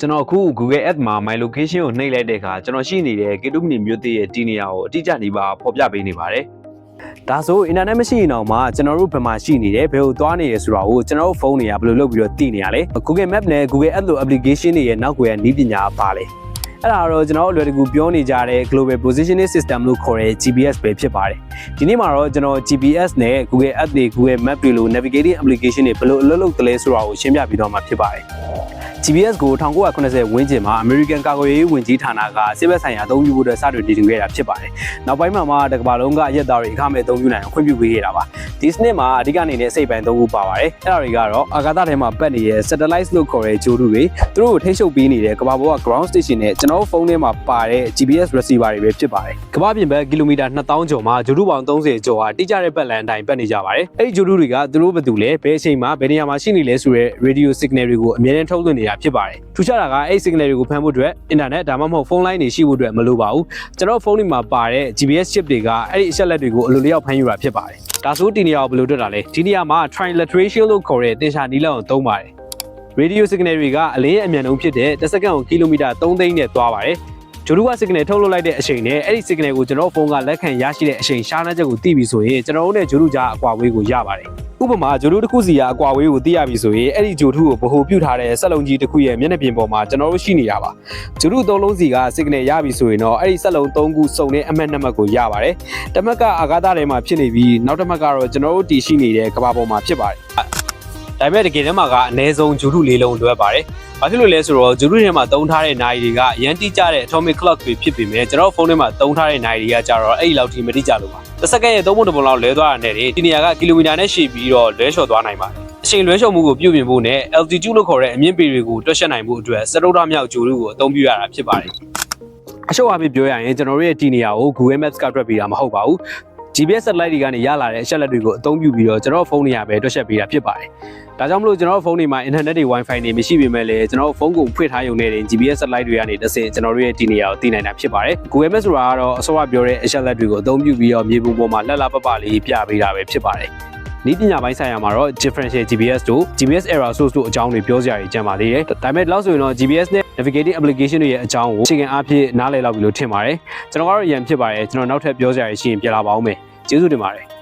ကျွန်တော်အခု Google Ads မှာ my location ကိုနှိပ်လိုက်တဲ့အခါကျွန်တော်ရှိနေတဲ့ Ketumni မြို့သစ်ရဲ့တည်နေရာကိုအတိအကျနေပါဖော်ပြပေးနေပါတယ်။ဒါဆို internet မရှိရင်တော့မှကျွန်တော်တို့ဘယ်မှာရှိနေတယ်ဘယ်ကိုသွားနေရဆိုတာကိုကျွန်တော်တို့ဖုန်းတွေကဘယ်လိုလုပ်ပြီးတော့သိနေရလဲ။ Google Map နဲ့ Google Ads လို application တွေရဲ့နောက်ကွယ်ကနည်းပညာပါလေ။အဲ့ဒါတော့ကျွန်တော်တို့အလွယ်တကူပြောနေကြတဲ့ Global Positioning System လို့ခေါ်တဲ့ GPS ပဲဖြစ်ပါတယ်။ဒီနေ့မှာတော့ကျွန်တော် GPS နဲ့ Google Ads တွေ Google Map တွေလို navigating application တွေဘယ်လိုအလုပ်လုပ်သလဲဆိုတာကိုရှင်းပြပြီးတော့မှာဖြစ်ပါတယ်။ GPS ကို1980ဝန်းကျင်မှာ American ကာကွယ်ရေးဝန်ကြီးဌာနကစစ်ဘက်ဆိုင်ရာအသုံးပြုဖို့အတွက်စတင်တည်ထောင်ခဲ့တာဖြစ်ပါတယ်။နောက်ပိုင်းမှာတကမ္ဘာလုံးကအရက်သားတွေအခမဲ့အသုံးပြုနိုင်အောင်ခွင့်ပြုပေးခဲ့တာပါ။ဒီစနစ်မှာအဓိကအနေနဲ့စိတ်ပိုင်း၃ခုပါပါတယ်။အဲ့ဒါတွေကတော့အာကာသထဲမှာပတ်နေတဲ့ satellite လို့ခေါ်တဲ့ဂြိုဟ်တုတွေသူတို့ကိုထိန်းချုပ်ပေးနေတဲ့ကမ္ဘာပေါ်က ground station နဲ့ကျွန်တော်တို့ဖုန်းထဲမှာပါတဲ့ GPS receiver တွေပဲဖြစ်ပါတယ်။ကမ္ဘာပြင်ပကီလိုမီတာ2000ကျော်မှာဂြိုဟ်တုပေါင်း30ကျော်ဟာတိကျတဲ့ပတ်လမ်းအတိုင်းပတ်နေကြပါတယ်။အဲ့ဒီဂြိုဟ်တုတွေကသူတို့ဘယ်သူလဲဘယ်အချိန်မှာဘယ်နေရာမှာရှိနေလဲဆိုတဲ့ radio signal တွေကိုအမြဲတမ်းထုတ်လွှင့်နေတာဖြစ်ပါတယ်။ထူးခြားတာကအဲ့ signal တွေကိုဖမ်းဖို့အတွက် internet ဒါမှမဟုတ်ဖုန်းလိုင်းတွေရှိဖို့အတွက်မလိုပါဘူးကျွန်တော်ဖုန်းတွေမှာပါတဲ့ GPS chip တွေကအဲ့ဒီအချက်လက်တွေကိုအလိုလျောက်ဖမ်းယူတာဖြစ်ပါတယ်ဒါဆိုဒီနေရာကိုဘယ်လိုတွေ့တာလဲဒီနေရာမှာ trilateration လို့ခေါ်တဲ့တင်ရှာနီးလောက်ကိုသုံးပါတယ် radio signal တွေကအလင်းအမြန်နှုန်းဖြစ်တဲ့တစ်စက္ကန့်ကိုကီလိုမီတာ3သိန်းနဲ့သွားပါတယ်ဂျိုဒူက signal ထုတ်လွှတ်လိုက်တဲ့အချိန်နဲ့အဲ့ဒီ signal ကိုကျွန်တော်ဖုန်းကလက်ခံရရှိတဲ့အချိန်ရှားနှက်ချက်ကိုသိပြီဆိုရင်ကျွန်တော်တို့နဲ့ဂျိုဒူကြားအကွာဝေးကိုရပါတယ်ဥပမာဂျိုဒူတစ်ခုစီကအကွာဝေးကိုသိရပြီဆိုရင်အဲ့ဒီဂျိုဒူကိုဗဟိုပြုထားတဲ့စက်လုံးကြီးတစ်ခုရဲ့မျက်နှာပြင်ပေါ်မှာကျွန်တော်တို့ရှိနေတာပါဂျိုဒူသုံးလုံးစီက signal ရပြီဆိုရင်တော့အဲ့ဒီစက်လုံး3ခုစုံတဲ့အမှတ်2မှတ်ကိုရပါတယ်တစ်မှတ်ကအာကာသထဲမှာဖြစ်နေပြီးနောက်တစ်မှတ်ကတော့ကျွန်တော်တို့တည်ရှိနေတဲ့ကမ္ဘာပေါ်မှာဖြစ်ပါတယ်ဒါပေမဲ့တကယ်တမ်းမှာကအနည်းဆုံးဂျိုဒူ၄လုံးလွှဲပါတယ်။ဘာဖြစ်လို့လဲဆိုတော့ဂျိုဒူထဲမှာသုံးထားတဲ့နာရီတွေကအရန်တိကျတဲ့ atomic clock တွေဖြစ်ပေမဲ့ကျွန်တော်ဖုန်းထဲမှာသုံးထားတဲ့နာရီတွေကကြတော့အဲ့ဒီလောက်ထိမတိကျလို့ပါ။တစ်စက္ကန့်ရဲ့3ပုံ1ပုံလောက်လဲသွားတာနဲ့ဒီနေရာကကီလိုမီတာနဲ့ရှည်ပြီးတော့လွဲချော်သွားနိုင်ပါတယ်။အချိန်လွဲချော်မှုကိုပြုပြင်ဖို့နဲ့ altitude လို့ခေါ်တဲ့အမြင့်ပေတွေကိုတွက်ချက်နိုင်ဖို့အတွက်စတုတ္ထမြောက်ဂျိုဒူကိုအသုံးပြုရတာဖြစ်ပါတယ်။အရှုပ်အပြည့်ပြောရရင်ကျွန်တော်တို့ရဲ့ဒီနေရာကို Google Maps ကတွက်ပေးတာမဟုတ်ပါဘူး။ GPS satellite တွေကနေရလာတဲ့အချက်လက်တွေကိုအသုံးပြုပြီးတော့ကျွန်တော်ဖုန်းတွေရပဲတွက်ချက်ပေးတာဖြစ်ပါတယ်။ဒါကြောင့်မလို့ကျွန်တော်ဖုန်းတွေမှာ internet တွေ wifi တွေမရှိပေမဲ့လည်းကျွန်တော်ဖုန်းကိုဖွင့်ထားရုံနဲ့တင် GPS satellite တွေကနေတစ်ဆင့်ကျွန်တော်တို့ရဲ့ဒီနေရာကိုသိနိုင်တာဖြစ်ပါတယ်။ Google Maps ဆိုတာကတော့အစောကပြောတဲ့အချက်လက်တွေကိုအသုံးပြုပြီးတော့မြေပုံပေါ်မှာလှလှပပလေးပြပေးတာပဲဖြစ်ပါတယ်။နည်းပညာပိုင်းဆိုင်ရာမှာတော့ differential GPS တို့ GPS error source တို့အကြောင်းတွေပြောစရာကြီးကြံပါသေးတယ်။ဒါပေမဲ့လောက်ဆိုရင်တော့ GPS နဲ့ navigating application တွေရဲ့အကြောင်းကိုအခြေခံအားဖြင့်နားလည်လောက်ပြီလို့ထင်ပါတယ်။ကျွန်တော်ကတော့အရင်ဖြစ်ပါတယ်ကျွန်တော်နောက်ထပ်ပြောစရာရှိရင်ပြန်လာပါဦးမယ်။ကျေးဇူးတင်ပါတယ်